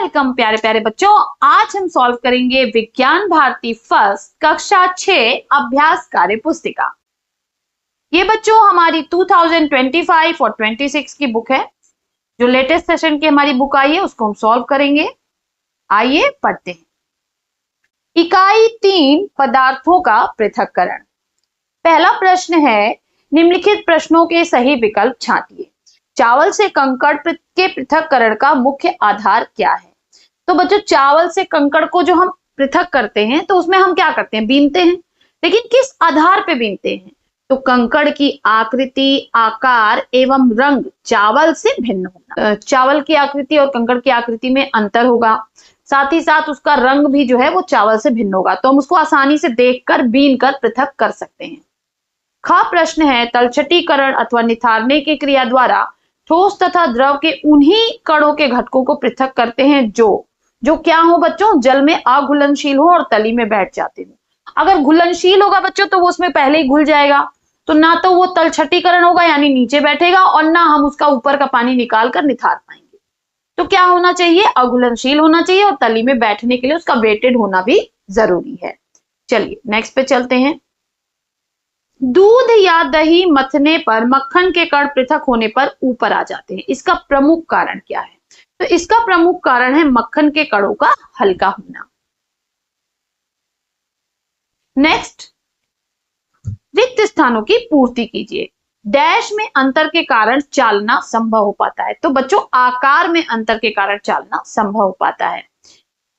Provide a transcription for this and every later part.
Welcome प्यारे प्यारे बच्चों। आज हम सॉल्व करेंगे विज्ञान भारती फर्स्ट कक्षा 6 अभ्यास कार्य पुस्तिका। ये बच्चों हमारी 2025 और 26 की बुक है। जो लेटेस्ट सेशन की हमारी बुक आई है उसको हम सॉल्व करेंगे। आइए पढ़ते हैं। इकाई 3 पदार्थों का पृथक्करण। पहला प्रश्न है, निम्नलिखित प्रश्नों के सही विकल्प छांटिए। चावल से कंकड़ के पृथक्करण का मुख्य आधार क्या है? तो बच्चों चावल से कंकड़ को जो हम पृथक करते हैं तो उसमें हम क्या करते हैं, बीनते हैं। लेकिन किस आधार पे बीनते हैं? तो कंकड़ की आकृति, आकार एवं रंग चावल से भिन्न होना। चावल की आकृति और कंकड़ की आकृति में अंतर होगा, साथ ही साथ उसका रंग भी जो है वो चावल से भिन्न होगा, तो हम उसको आसानी से देखकर बीन कर पृथक कर सकते हैं। ख प्रश्न है, तलछटीकरण अथवा निथारने की क्रिया द्वारा ठोस तथा द्रव के उन्हीं कणों के घटकों को पृथक करते हैं जो क्या हो बच्चों, जल में अघुलनशील हो और तली में बैठ जाते हो। अगर घुलनशील होगा बच्चों तो वो उसमें पहले ही घुल जाएगा, तो ना तो वो तलछटीकरण होगा यानी नीचे बैठेगा, और ना हम उसका ऊपर का पानी निकाल कर निथार पाएंगे। तो क्या होना चाहिए, अघुलनशील होना चाहिए, और तली में बैठने के लिए उसका वेटेड होना भी जरूरी है। चलिए नेक्स्ट पे चलते हैं। दूध या दही मथने पर मक्खन के कण पृथक होने पर ऊपर आ जाते हैं, इसका प्रमुख कारण क्या है? तो इसका प्रमुख कारण है मक्खन के कणों का हल्का होना। नेक्स्ट, रिक्त स्थानों की पूर्ति कीजिए। डैश में अंतर के कारण चालना संभव हो पाता है। तो बच्चों आकार में अंतर के कारण चालना संभव हो पाता है।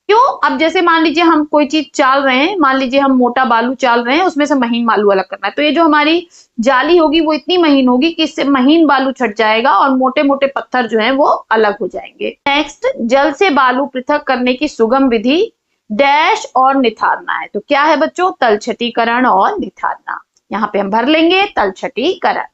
क्यों? अब जैसे मान लीजिए हम कोई चीज चाल रहे हैं, मान लीजिए हम मोटा बालू चाल रहे हैं, उसमें से महीन बालू अलग करना है, तो ये जो हमारी जाली होगी वो इतनी महीन होगी कि इससे महीन बालू छट जाएगा और मोटे मोटे पत्थर जो हैं वो अलग हो जाएंगे। नेक्स्ट, जल से बालू पृथक करने की सुगम विधि डैश और निथारना है। तो क्या है बच्चों, तलछटीकरण और निथारना। यहाँ पे हम भर लेंगे तलछटीकरण।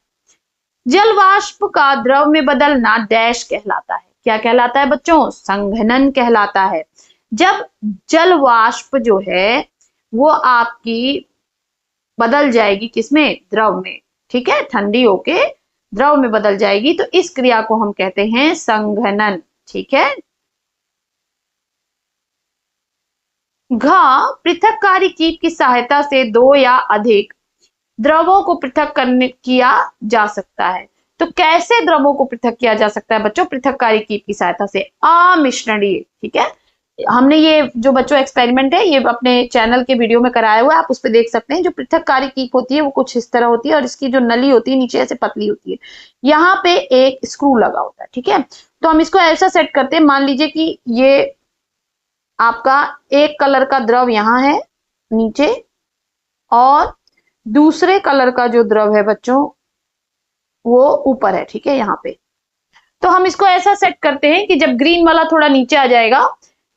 जल वाष्प का द्रव में बदलना डैश कहलाता है। क्या कहलाता है बच्चों? संघनन कहलाता है। जब जल वाष्प जो है वो आपकी बदल जाएगी किसमें, द्रव में, ठीक है, ठंडी होके द्रव में बदल जाएगी, तो इस क्रिया को हम कहते हैं संघनन। ठीक है। घ, पृथककारी कीप की सहायता से दो या अधिक द्रवों को पृथक करने किया जा सकता है। तो कैसे द्रवों को पृथक किया जा सकता है बच्चों? पृथककारी कीप की सहायता से, अमिश्रणीय। ठीक है, हमने ये जो बच्चों एक्सपेरिमेंट है ये अपने चैनल के वीडियो में कराया हुआ है, आप उस पर देख सकते हैं। जो पृथककारी कीप होती है वो कुछ इस तरह होती है, और इसकी जो नली होती है नीचे से पतली होती है, यहाँ पे एक स्क्रू लगा होता है। ठीक है, तो हम इसको ऐसा सेट करते हैं, मान लीजिए कि ये आपका एक कलर का द्रव यहाँ है नीचे, और दूसरे कलर का जो द्रव है बच्चों वो ऊपर है। ठीक है, यहाँ पे तो हम इसको ऐसा सेट करते हैं कि जब ग्रीन वाला थोड़ा नीचे आ जाएगा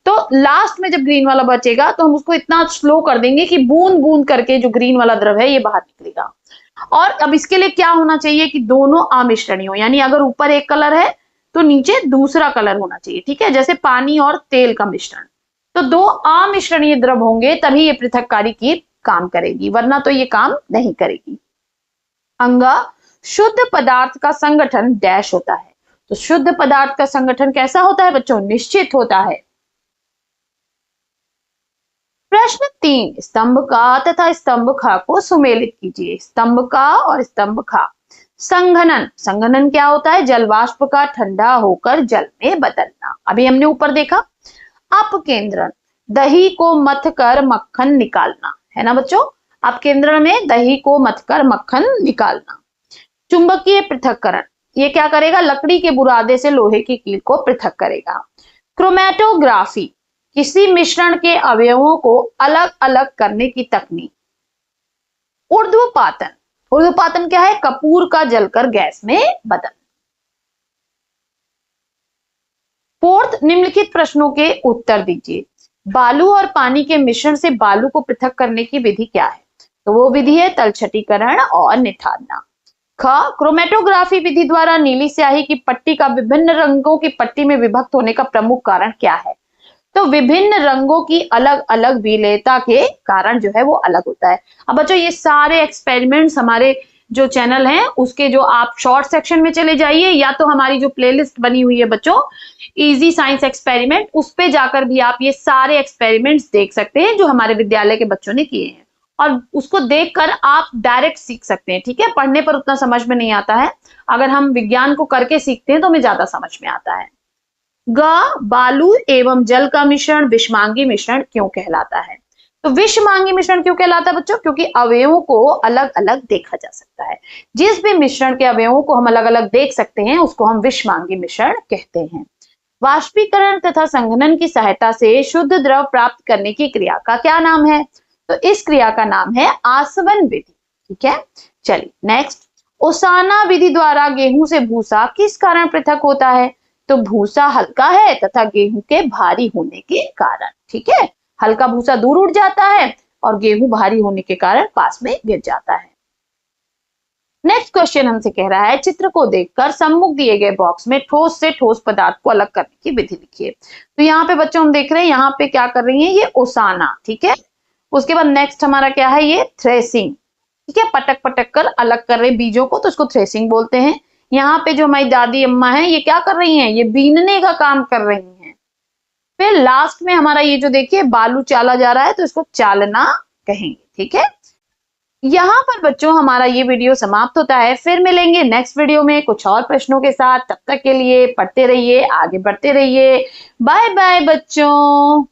तो लास्ट में जब ग्रीन वाला बचेगा तो हम उसको इतना स्लो कर देंगे कि बूंद बूंद करके जो ग्रीन वाला द्रव है ये बाहर निकलेगा। और अब इसके लिए क्या होना चाहिए कि दोनों अमिश्रणीय हो, यानी अगर ऊपर एक कलर है तो नीचे दूसरा कलर होना चाहिए। ठीक है, जैसे पानी और तेल का मिश्रण, तो दो अमिश्रणीय द्रव होंगे तभी ये पृथककारी कीप काम करेगी, वरना तो ये काम नहीं करेगी। अंगा, शुद्ध पदार्थ का संगठन डैश होता है। तो शुद्ध पदार्थ का संगठन कैसा होता है बच्चों? निश्चित होता है। प्रश्न 3, स्तंभ का तथा स्तंभ ख को सुमेलित कीजिए। स्तंभ का और स्तंभ ख। संघनन, संघनन क्या होता है? जल वाष्प का ठंडा होकर जल में बदलना। अभी हमने ऊपर देखा। अपकेंद्रण, दही को मथ कर मक्खन निकालना, है ना बच्चों? अपकेंद्रण में दही को मथ कर मक्खन निकालना। चुंबकीय पृथक्करण, ये क्या करेगा? लकड़ी के बुरादे से लोहे की कील को पृथक करेगा। क्रोमैटोग्राफी, किसी मिश्रण के अवयवों को अलग अलग करने की तकनीक। ऊर्ध्वपातन, ऊर्ध्वपातन क्या है? कपूर का जलकर गैस में बदलना। फोर्थ, निम्नलिखित प्रश्नों के उत्तर दीजिए। बालू और पानी के मिश्रण से बालू को पृथक करने की विधि क्या है? तो वो विधि है तलछटीकरण और निथारना। ख, क्रोमैटोग्राफी विधि द्वारा नीली स्याही की पट्टी का विभिन्न रंगों की पट्टी में विभक्त होने का प्रमुख कारण क्या है? तो विभिन्न रंगों की अलग अलग विलेयता के कारण जो है वो अलग होता है। अब बच्चों ये सारे एक्सपेरिमेंट्स हमारे जो चैनल है उसके जो आप शॉर्ट सेक्शन में चले जाइए, या तो हमारी जो प्लेलिस्ट बनी हुई है बच्चों इजी साइंस एक्सपेरिमेंट, उस पे जाकर भी आप ये सारे एक्सपेरिमेंट्स देख सकते हैं जो हमारे विद्यालय के बच्चों ने किए हैं, और उसको देखकर आप डायरेक्ट सीख सकते हैं। ठीक है, पढ़ने पर उतना समझ में नहीं आता है, अगर हम विज्ञान को करके सीखते हैं तो हमें ज्यादा समझ में आता है। बालू एवं जल का मिश्रण विषमांगी मिश्रण क्यों कहलाता है? तो विषमांगी मिश्रण क्यों कहलाता है बच्चों? क्योंकि अवयवों को अलग अलग देखा जा सकता है। जिस भी मिश्रण के अवयवों को हम अलग अलग देख सकते हैं उसको हम विषमांगी मिश्रण कहते हैं। वाष्पीकरण तथा संघनन की सहायता से शुद्ध द्रव प्राप्त करने की क्रिया का क्या नाम है? तो इस क्रिया का नाम है आसवन विधि। ठीक है, चलिए नेक्स्ट, ओसाना विधि द्वारा गेहूं से भूसा किस कारण पृथक होता है? तो भूसा हल्का है तथा गेहूं के भारी होने के कारण। ठीक है, हल्का भूसा दूर उड़ जाता है और गेहूं भारी होने के कारण पास में गिर जाता है। नेक्स्ट क्वेश्चन हमसे कह रहा है चित्र को देखकर सम्मुख दिए गए बॉक्स में ठोस से ठोस पदार्थ को अलग करने की विधि लिखिए। तो यहाँ पे बच्चों हम देख रहे हैं यहाँ पे क्या कर रही है, ये ओसाना। ठीक है, उसके बाद नेक्स्ट हमारा क्या है, ये थ्रेसिंग। ठीक है, पटक पटक कर अलग कर रहे बीजों को, तो इसको थ्रेसिंग बोलते हैं। यहाँ पे जो हमारी दादी अम्मा है ये क्या कर रही हैं, ये बीनने का काम कर रही हैं। फिर लास्ट में हमारा ये जो देखिए बालू चाला जा रहा है तो इसको चालना कहेंगे। ठीक है, यहाँ पर बच्चों हमारा ये वीडियो समाप्त होता है। फिर मिलेंगे नेक्स्ट वीडियो में कुछ और प्रश्नों के साथ। तब तक के लिए पढ़ते रहिए, आगे बढ़ते रहिए। बाय बाय बच्चों।